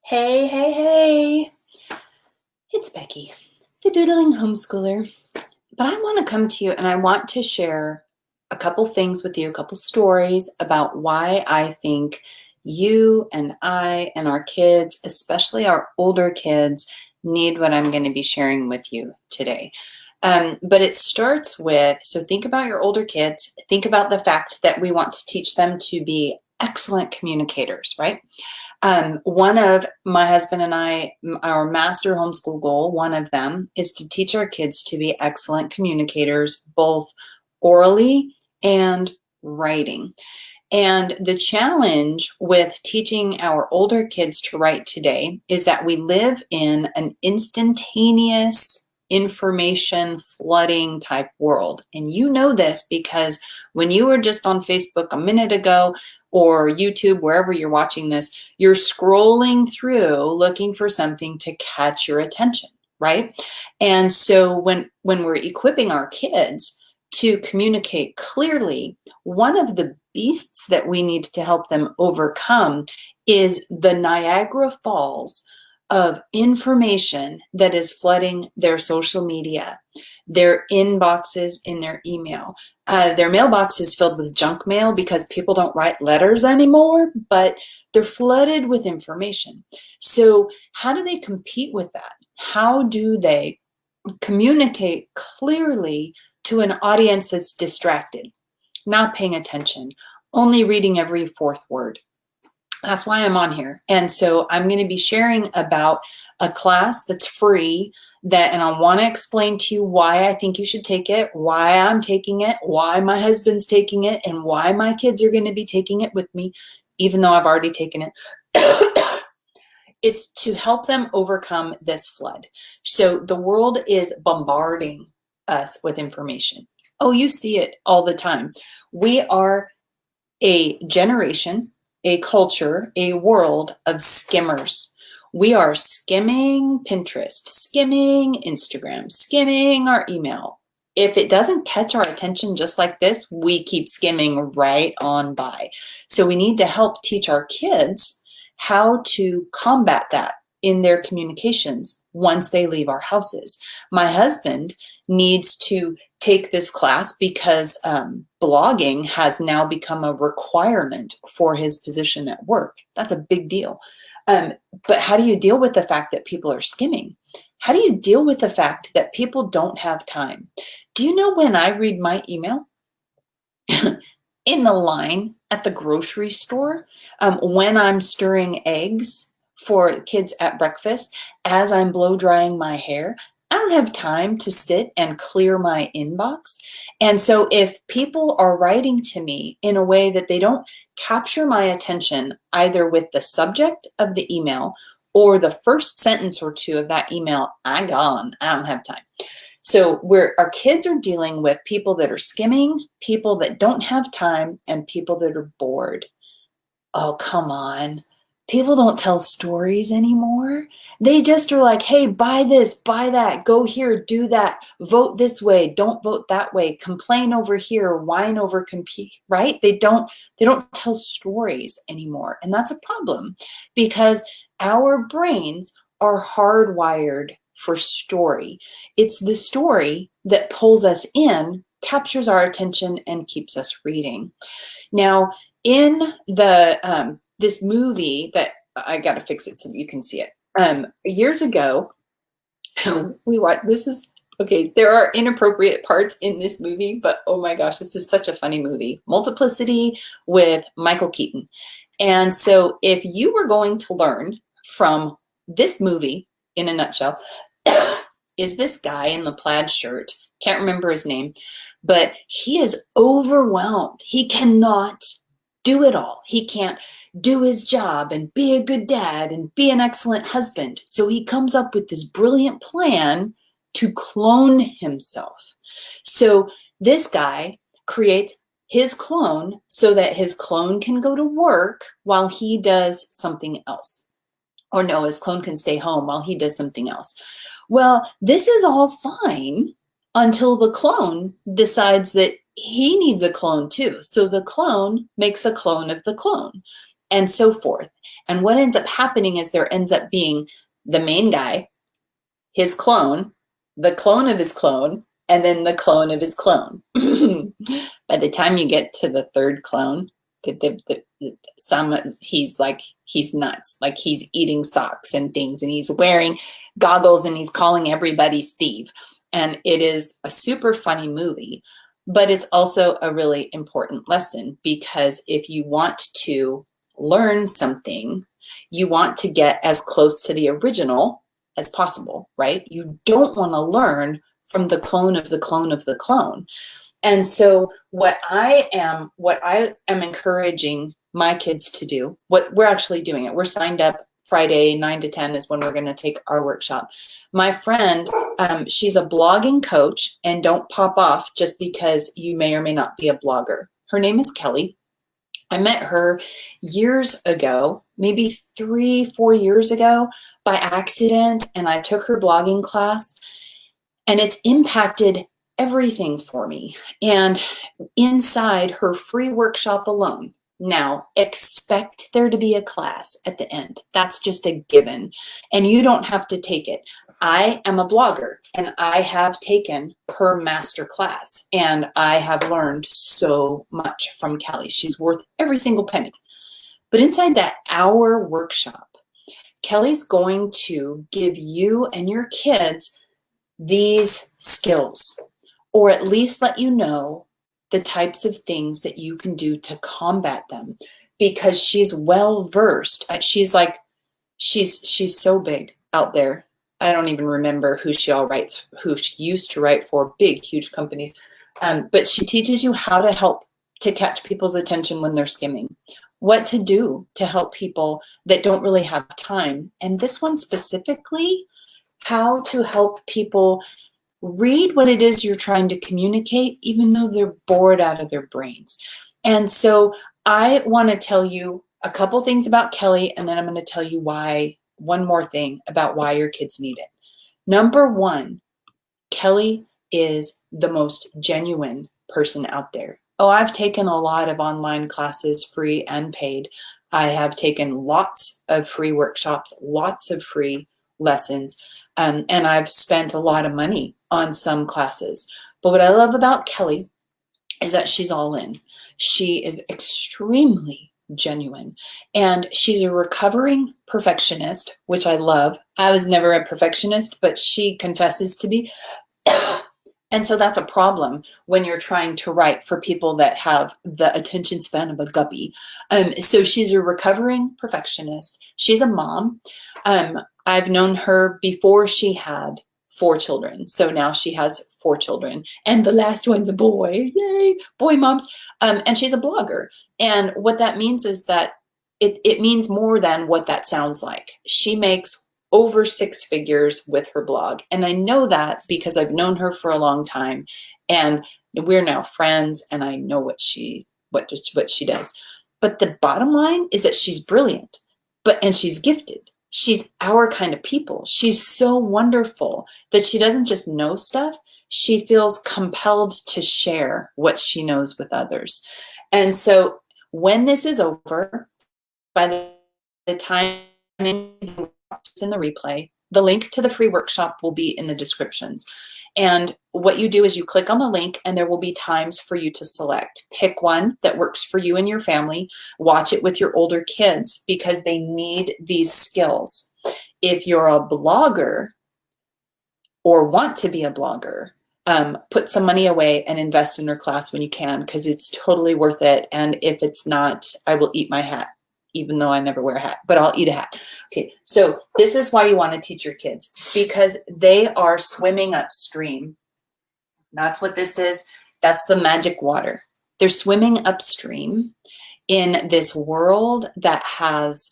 Hey, hey, hey, it's Becky, the doodling homeschooler. But I want to come to you and I want to share a couple things with you, a couple stories about why I think you and I and our kids, especially our older kids, need what I'm going to be sharing with you today. But it starts with, so think about your older kids, think about the fact that we want to teach them to be excellent communicators, right? One of my husband and I, our master homeschool goal, one of them is to teach our kids to be excellent communicators, both orally and writing. And the challenge with teaching our older kids to write today is that we live in an instantaneous information flooding type world. And you know this because when you were just on Facebook a minute ago or YouTube, wherever you're watching this, you're scrolling through looking for something to catch your attention, right? And so when we're equipping our kids to communicate clearly, one of the beasts that we need to help them overcome is the Niagara Falls of information that is flooding their social media, their inboxes in their email. Their mailbox is filled with junk mail because people don't write letters anymore, but they're flooded with information. So how do they compete with that? How do they communicate clearly to an audience that's distracted, not paying attention, only reading every fourth word? That's why I'm on here. And so I'm going to be sharing about a class that's free and I want to explain to you why I think you should take it, why I'm taking it, why my husband's taking it, and why my kids are going to be taking it with me, even though I've already taken it. It's to help them overcome this flood. So the world is bombarding us with information. Oh, you see it all the time. We are a generation, a culture, a world of skimmers. We are skimming Pinterest, skimming Instagram, skimming our email. If it doesn't catch our attention just like this, we keep skimming right on by. So we need to help teach our kids how to combat that in their communications once they leave our houses. My husband needs to take this class because blogging has now become a requirement for his position at work. That's a big deal. But how do you deal with the fact that people are skimming? How do you deal with the fact that people don't have time? Do you know when I read my email? In the line at the grocery store, when I'm stirring eggs for kids at breakfast, as I'm blow drying my hair, I don't have time to sit and clear my inbox. And so if people are writing to me in a way that they don't capture my attention, either with the subject of the email or the first sentence or two of that email, I'm gone. I don't have time. So our kids are dealing with people that are skimming, people that don't have time, and people that are bored. Oh, come on. People don't tell stories anymore. They just are like, hey, buy this, buy that, go here, do that, vote this way, don't vote that way, complain over here, whine over compete, right? They don't tell stories anymore. And that's a problem because our brains are hardwired for story. It's the story that pulls us in, captures our attention, and keeps us reading. Now, in the this movie that I got to fix it so you can see it. Years ago, we watched. This is okay. There are inappropriate parts in this movie, but oh my gosh, this is such a funny movie. Multiplicity with Michael Keaton. And so, if you were going to learn from this movie in a nutshell, is this guy in the plaid shirt? Can't remember his name, but he is overwhelmed. He cannot do it all. He can't do his job and be a good dad and be an excellent husband. So he comes up with this brilliant plan to clone himself. So this guy creates his clone so that his clone can go to work while he does something else. Or no, his clone can stay home while he does something else. Well, this is all fine until the clone decides that he needs a clone too. So the clone makes a clone of the clone. and so forth. And what ends up happening is there ends up being the main guy, his clone, the clone of his clone, and then the clone of his clone. By the time you get to the third clone, he's nuts. Like he's eating socks and things, and he's wearing goggles, and he's calling everybody Steve. And it is a super funny movie, but it's also a really important lesson, because if you want to learn something, you want to get as close to the original as possible, right? You don't want to learn from the clone of the clone of the clone. And so what I am encouraging my kids to do, what we're actually doing it. We're signed up Friday, 9 to 10 is when we're going to take our workshop. My friend, she's a blogging coach, and don't pop off just because you may or may not be a blogger. Her name is Kelly. I met her years ago, maybe 3-4 years ago by accident, and I took her blogging class, and it's impacted everything for me. And inside her free workshop alone, now expect there to be a class at the end. That's just a given, and you don't have to take it. I am a blogger, and I have taken her master class, and I have learned so much from Kelly. She's worth every single penny. But inside that hour workshop, Kelly's going to give you and your kids these skills, or at least let you know the types of things that you can do to combat them, because she's well versed. She's so big out there. I don't even remember who she used to write for, big, huge companies. But she teaches you how to help to catch people's attention when they're skimming, what to do to help people that don't really have time. And this one specifically, how to help people read what it is you're trying to communicate, even though they're bored out of their brains. And so I want to tell you a couple things about Kelly, and then I'm going to tell you one more thing about why your kids need it. Number one, Kelly is the most genuine person out there. Oh, I've taken a lot of online classes, free and paid. I have taken lots of free workshops, lots of free lessons, and I've spent a lot of money on some classes. But what I love about Kelly is that she's all in. She is extremely genuine, and she's a recovering perfectionist, which I love. I was never a perfectionist, but she confesses to be. And so that's a problem when you're trying to write for people that have the attention span of a guppy. So she's a recovering perfectionist. She's a mom. I've known her before she had 4 children. So now she has 4 children, and the last one's a boy. Yay, boy moms. And she's a blogger. And what that means is that it means more than what that sounds like. She makes over 6 figures with her blog. And I know that because I've known her for a long time, and we're now friends, and I know what she does. But the bottom line is that she's brilliant, and she's gifted. She's our kind of people. She's so wonderful that she doesn't just know stuff. She feels compelled to share what she knows with others. And so when this is over, by the time it's in the replay, the link to the free workshop will be in the descriptions. And what you do is you click on the link, and there will be times for you to select. Pick one that works for you and your family. Watch it with your older kids, because they need these skills. If you're a blogger or want to be a blogger, put some money away and invest in her class when you can, because it's totally worth it. And if it's not, I will eat my hat, even though I never wear a hat, but I'll eat a hat. Okay, so this is why you want to teach your kids, because they are swimming upstream. That's what this is. That's the magic water. They're swimming upstream in this world that has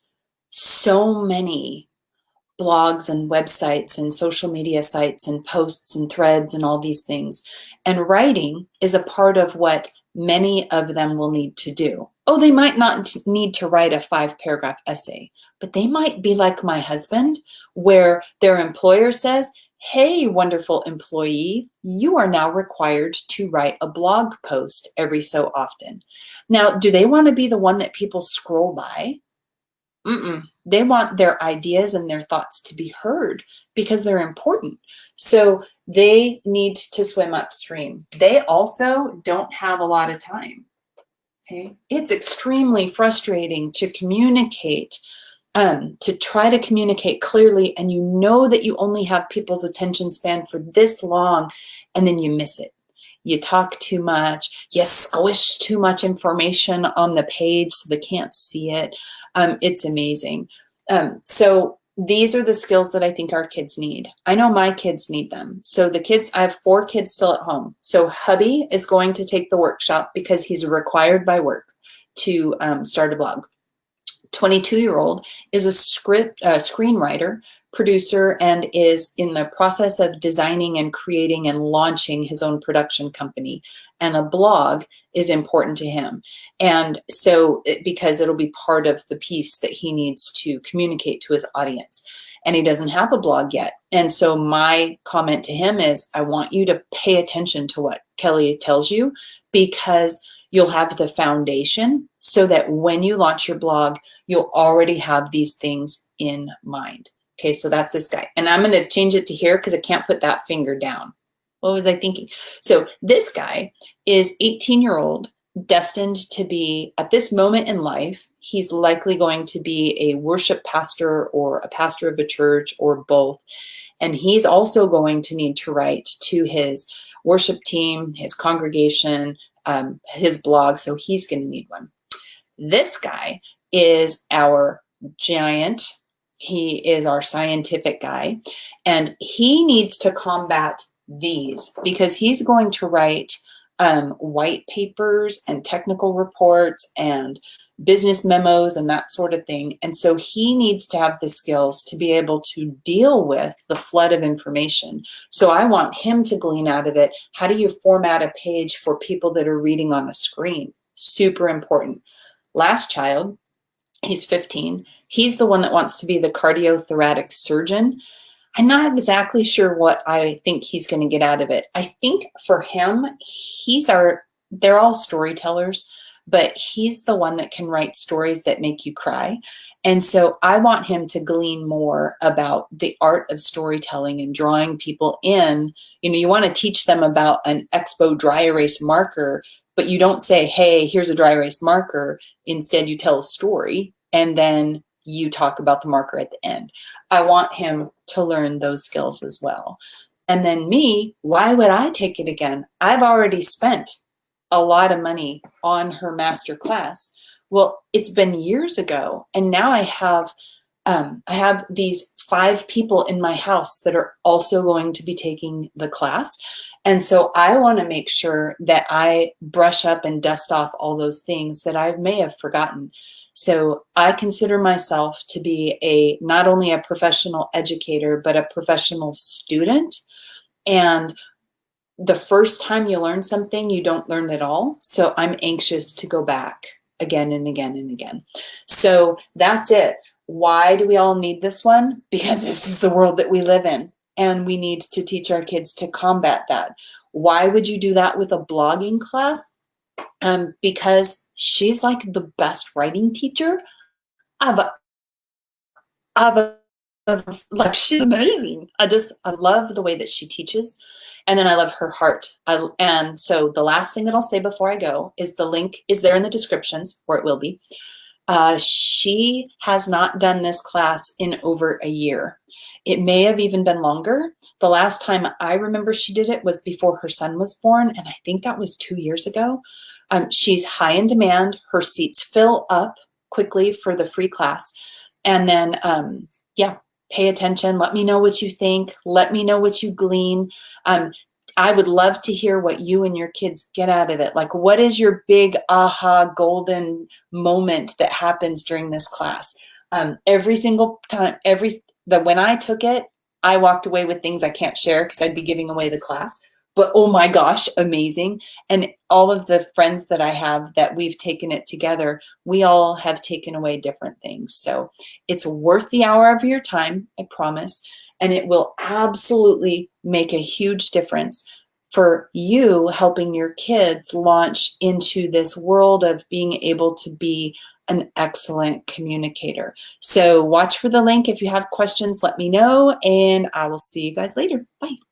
so many blogs and websites and social media sites and posts and threads and all these things. And writing is a part of what many of them will need to do. Oh, they might not need to write a 5-paragraph essay, but they might be like my husband, where their employer says, hey, wonderful employee, you are now required to write a blog post every so often. Now, do they want to be the one that people scroll by? They want their ideas and their thoughts to be heard because they're important. So they need to swim upstream. They also don't have a lot of time. Okay. It's extremely frustrating to communicate, to try to communicate clearly, and you know that you only have people's attention span for this long, and then you miss it. You talk too much, you squish too much information on the page so they can't see it. It's amazing. So these are the skills that I think our kids need. I know my kids need them. So the kids, I have 4 kids still at home. So hubby is going to take the workshop because he's required by work to start a blog. 22-year-old is a screenwriter, producer, and is in the process of designing and creating and launching his own production company. And a blog is important to him. And so, because it'll be part of the piece that he needs to communicate to his audience. And he doesn't have a blog yet. And so my comment to him is, I want you to pay attention to what Kelly tells you, because you'll have the foundation so that when you launch your blog, you'll already have these things in mind. Okay, so that's this guy. And I'm going to change it to here because I can't put that finger down. What was I thinking? So this guy is 18-year-old, destined to be, at this moment in life, he's likely going to be a worship pastor or a pastor of a church or both. And he's also going to need to write to his worship team, his congregation, his blog. So he's going to need one. This guy is our giant. He is our scientific guy, and he needs to combat these because he's going to write white papers and technical reports and business memos and that sort of thing. And so he needs to have the skills to be able to deal with the flood of information. So I want him to glean out of it, how do you format a page for people that are reading on a screen? Super important. Last child, he's 15. He's the one that wants to be the cardiothoracic surgeon. I'm not exactly sure what I think he's going to get out of it. I think for him, they're all storytellers, but he's the one that can write stories that make you cry. And so I want him to glean more about the art of storytelling and drawing people in. You know, you want to teach them about an Expo dry erase marker, but you don't say, hey, here's a dry erase marker. Instead, you tell a story and then you talk about the marker at the end. I want him to learn those skills as well. And then me, why would I take it again? I've already spent a lot of money on her master class. Well, it's been years ago, and now I have these 5 people in my house that are also going to be taking the class. And so I want to make sure that I brush up and dust off all those things that I may have forgotten. So I consider myself to be not only a professional educator, but a professional student. And the first time you learn something, you don't learn it all. So I'm anxious to go back again and again and again. So that's it. Why do we all need this one? Because this is the world that we live in, and we need to teach our kids to combat that. Why would you do that with a blogging class? Because she's like the best writing teacher I've like, she's amazing. I love the way that she teaches, and then I love her heart. And so the last thing that I'll say before I go is the link is there in the descriptions, or it will be. She has not done this class in over a year. It may have even been longer. The last time I remember she did it was before her son was born, and I think that was 2 years ago. She's high in demand. Her seats fill up quickly for the free class. And then, yeah, pay attention. Let me know what you think. Let me know what you glean. I would love to hear what you and your kids get out of it. Like, what is your big aha golden moment that happens during this class? Every single time, when I took it, I walked away with things I can't share because I'd be giving away the class. But oh my gosh, amazing. And all of the friends that I have that we've taken it together, we all have taken away different things. So it's worth the hour of your time, I promise. And it will absolutely make a huge difference for you helping your kids launch into this world of being able to be an excellent communicator. So watch for the link. If you have questions, let me know, and I will see you guys later. Bye.